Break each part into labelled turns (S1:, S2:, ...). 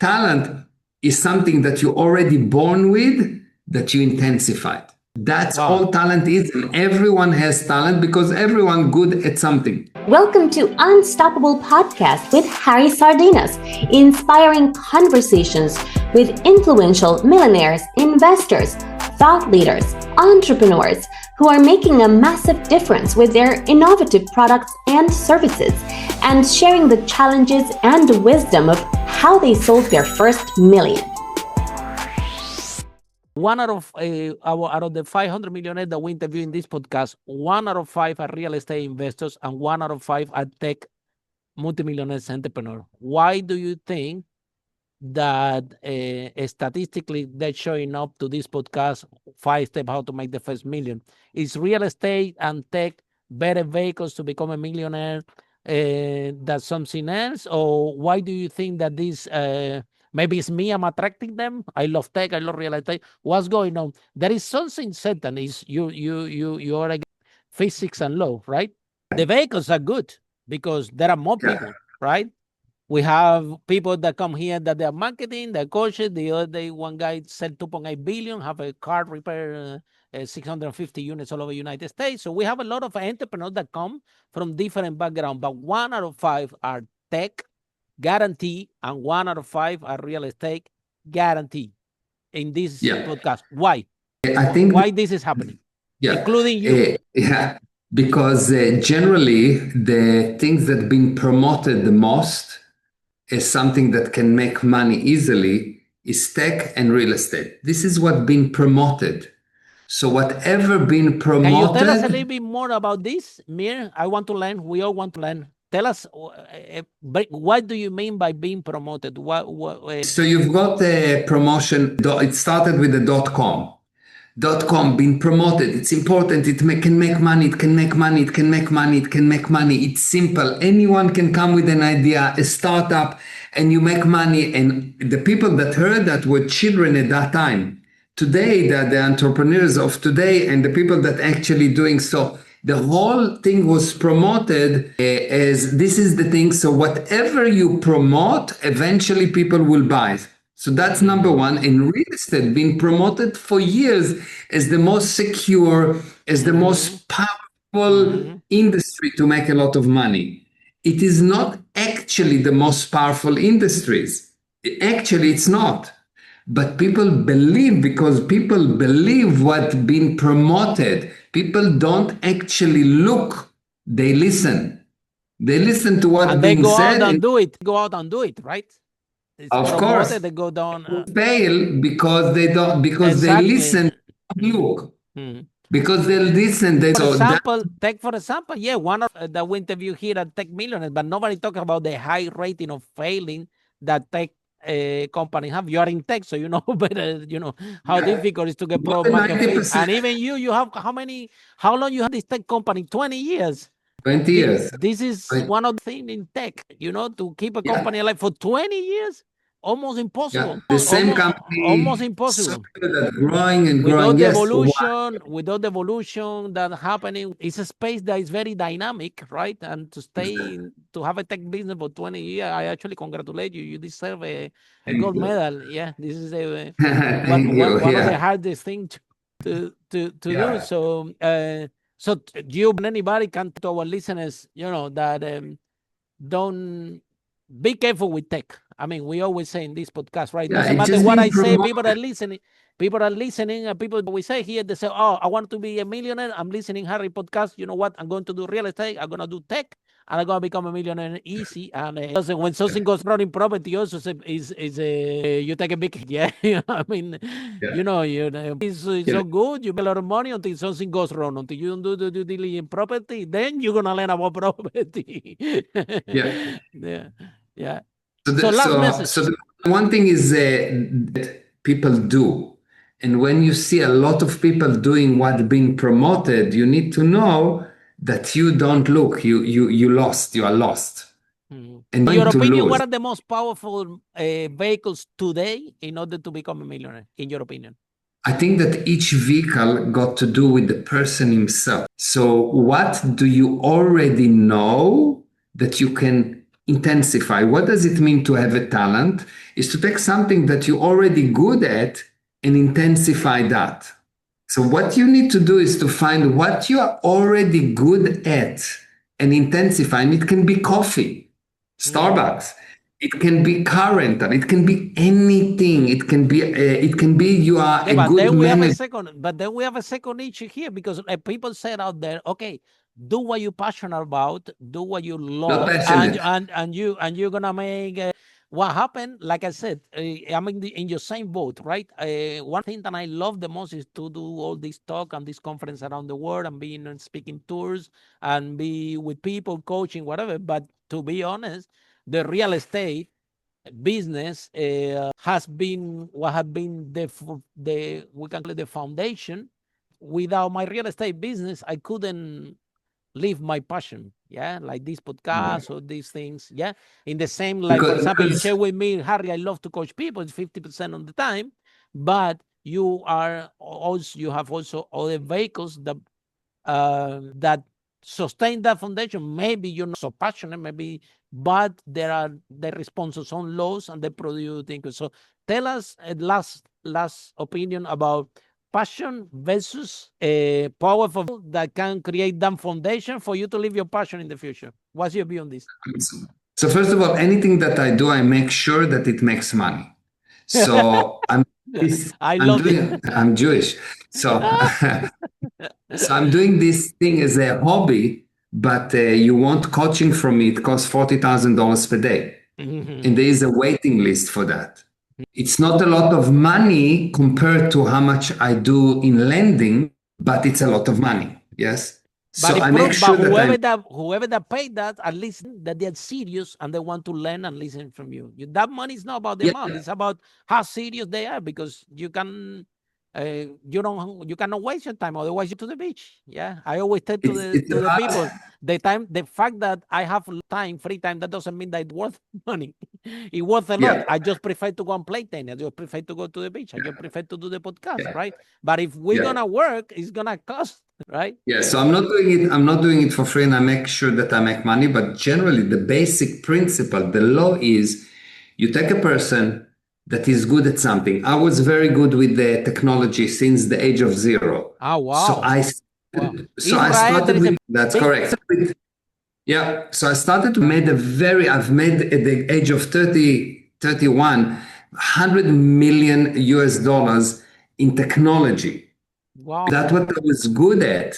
S1: Talent is something that you're already born with, that you intensified. That's all talent is. And everyone has talent because everyone good at something.
S2: Welcome to Unstoppable Podcast with Harry Sardinas, inspiring conversations with influential millionaires, investors, thought leaders, entrepreneurs who are making a massive difference with their innovative products and services, and sharing the challenges and wisdom of how they sold their first million.
S3: One out of the 500 millionaires that we interview in this podcast, 1 out of 5 are real estate investors and 1 out of 5 are tech multimillionaires entrepreneurs. Why do you think that statistically they're showing up to this podcast, 5 steps how to make the first million? Is real estate and tech better vehicles to become a millionaire than something else? Or why do you think that this... maybe it's me, I'm attracting them. I love tech, I love real estate. What's going on? There is something certain, is you are like physics and law, right? The vehicles are good because there are more people, right? We have people that come here that they are marketing, they're coaches. The other day, one guy said 2.8 billion, have a car repair, 650 units all over the United States. So we have a lot of entrepreneurs that come from different backgrounds, but 1 out of 5 are tech, guarantee, and 1 out of 5 are real estate, guarantee in this podcast. Why?
S1: I think
S3: why this is happening, including you.
S1: Because generally the things that been promoted the most as something that can make money easily is tech and real estate. This is what been promoted. So whatever been promoted...
S3: Can you tell us a little bit more about this, Meir? I want to learn. We all want to learn. Tell us, what do you mean by being promoted?
S1: So you've got a promotion. It started with the .com. .com being promoted. It's important. It can make money. It can make money. It can make money. It can make money. It's simple. Anyone can come with an idea, a startup, and you make money. And the people that heard that were children at that time. Today, the entrepreneurs of today and the people that actually doing so. The whole thing was promoted as this is the thing. So whatever you promote, eventually people will buy. So that's number one. And real estate been promoted for years as the most secure, as the most powerful industry to make a lot of money. It is not actually the most powerful industries. Actually, it's not. But people believe, because people believe what's been promoted. People don't actually look, they listen. They listen to what's being said.
S3: Go out and do it. Go out and do it, right? It's
S1: of course.
S3: They go down.
S1: Fail because they don't, because they listen, look. Because they listen.
S3: Take for example, one of the interview here at Tech Millionaires, but nobody talks about the high rating of failing that tech company have. You are in tech, so you know better, how difficult it is to get product market fit. And even you have how long you have this tech company? 20 years.
S1: 20 years.
S3: This is one of the things in tech, to keep a company alive for 20 years. Almost impossible.
S1: The same company.
S3: Almost impossible.
S1: That growing and growing.
S3: Without the evolution that happening, it's a space that is very dynamic, right? And to have a tech business for 20 years, I actually congratulate you. You deserve a gold medal. Yeah, this is one of the hardest things to do. So you and anybody can to our listeners, that don't be careful with tech. I mean, we always say in this podcast, right? Doesn't matter what I say, people are listening. And people we say here, they say, oh, I want to be a millionaire. I'm listening Harry podcast. You know what? I'm going to do real estate. I'm going to do tech. And I'm going to become a millionaire easy. And when something goes wrong in property, also is you take a big hit. Yeah. I mean, it's so good. You make a lot of money until something goes wrong. Until you don't do the due diligence in property, then you're going to learn about property. Yeah.
S1: So the one thing is that people do. And when you see a lot of people doing what's being promoted, you need to know that you don't look. You lost. You are lost.
S3: And in your opinion, what are the most powerful vehicles today in order to become a millionaire, in your opinion?
S1: I think that each vehicle got to do with the person himself. So what do you already know that you can intensify. What does it mean to have a talent? Is to take something that you're already good at and intensify that. So what you need to do is to find what you are already good at and intensify. And it can be coffee, Starbucks. It can be car rental. It can be anything. It can be you are a good manager.
S3: But then we have a second issue here, because people said out there, okay, do what you're passionate about, do what you love, and you're gonna make. What happened? Like I said, I'm in your same boat, right? One thing that I love the most is to do all this talk and this conference around the world and being on speaking tours and be with people, coaching, whatever. But to be honest, the real estate business has been what have been the we can call it the foundation. Without my real estate business, I couldn't live my passion, like this podcast or these things, in the same, like, for example, you share with me, Harry, I love to coach people, it's 50% of the time, but you have also other vehicles that sustain that foundation. Maybe you're not so passionate, but the responses on laws and they produce things. So tell us a last opinion about passion versus a powerful that can create that foundation for you to live your passion in the future. What's your view on this?
S1: So first of all, anything that I do, I make sure that it makes money. So I'm Jewish. So, so I'm doing this thing as a hobby, but you want coaching from me, it costs $40,000 per day. And there is a waiting list for that. It's not a lot of money compared to how much I do in lending, but it's a lot of money. Yes.
S3: But so I make sure that whoever that paid that, at least that they're serious and they want to learn and listen from you. That money is not about the amount; it's about how serious they are. Because you can, you cannot waste your time. Otherwise, you're to the beach. I always tell to the people, the fact that I have free time, that doesn't mean that it's worth money. It's worth a lot. I just prefer to go and play tennis. I just prefer to go to the beach. I just prefer to do the podcast, right? But if we're gonna work, it's gonna cost, right?
S1: So I'm not doing it for free, and I make sure that I make money. But generally, the basic principle, the law is, you take a person that is good at something. I was very good with the technology since the age of 0.
S3: Oh, wow.
S1: So I started with, that's correct. So I started to I've made at the age of 31, $100 million US in technology.
S3: Wow.
S1: That's what I was good at.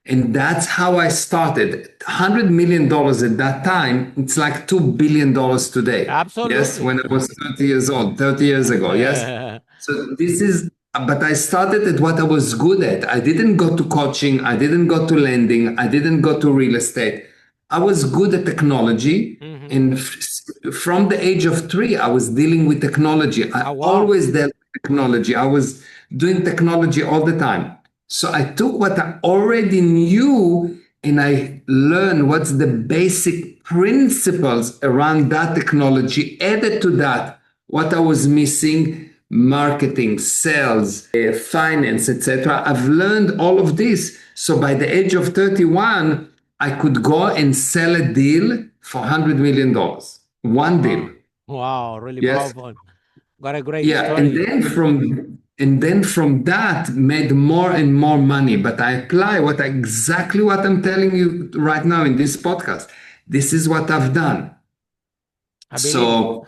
S1: And that's how I started. $100 million at that time, it's like $2 billion today.
S3: Absolutely.
S1: Yes, when I was 30 years old, 30 years ago. Yes. So but I started at what I was good at. I didn't go to coaching. I didn't go to lending. I didn't go to real estate. I was good at technology. And from the age of 3, I was dealing with technology. I always dealt with technology. I was doing technology all the time. So I took what I already knew and I learned what's the basic principles around that technology, added to that what I was missing, marketing, sales, finance, etc. I've learned all of this. So by the age of 31, I could go and sell a deal for $100 million. One deal.
S3: Wow, really powerful. Got a great story.
S1: And then from that, made more and more money. But I apply exactly what I'm telling you right now in this podcast. This is what I've done. So,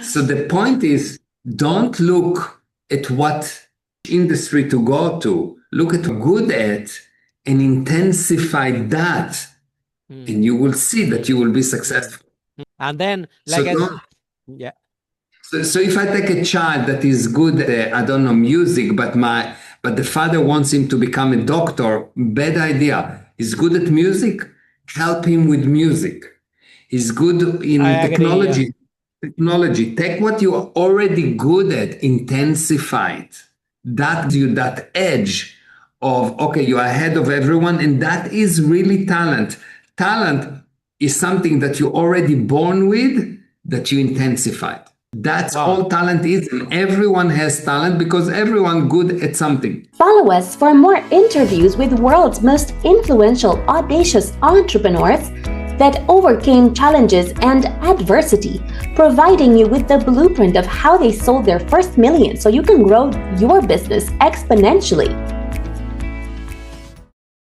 S1: So the point is, don't look at what industry to go to. Look at what you're good at and intensify that. And you will see that you will be successful.
S3: And then,
S1: So if I take a child that is good at, music, but the father wants him to become a doctor, bad idea. He's good at music, help him with music. He's good in technology. Technology. Take what you're already good at, intensify it. That gives you that edge of, okay, you're ahead of everyone, and that is really talent. Talent is something that you're already born with, that you intensified. That's all talent is. And everyone has talent because everyone good at something.
S2: Follow us for more interviews with world's most influential, audacious entrepreneurs, that overcame challenges and adversity, providing you with the blueprint of how they sold their first million so you can grow your business exponentially.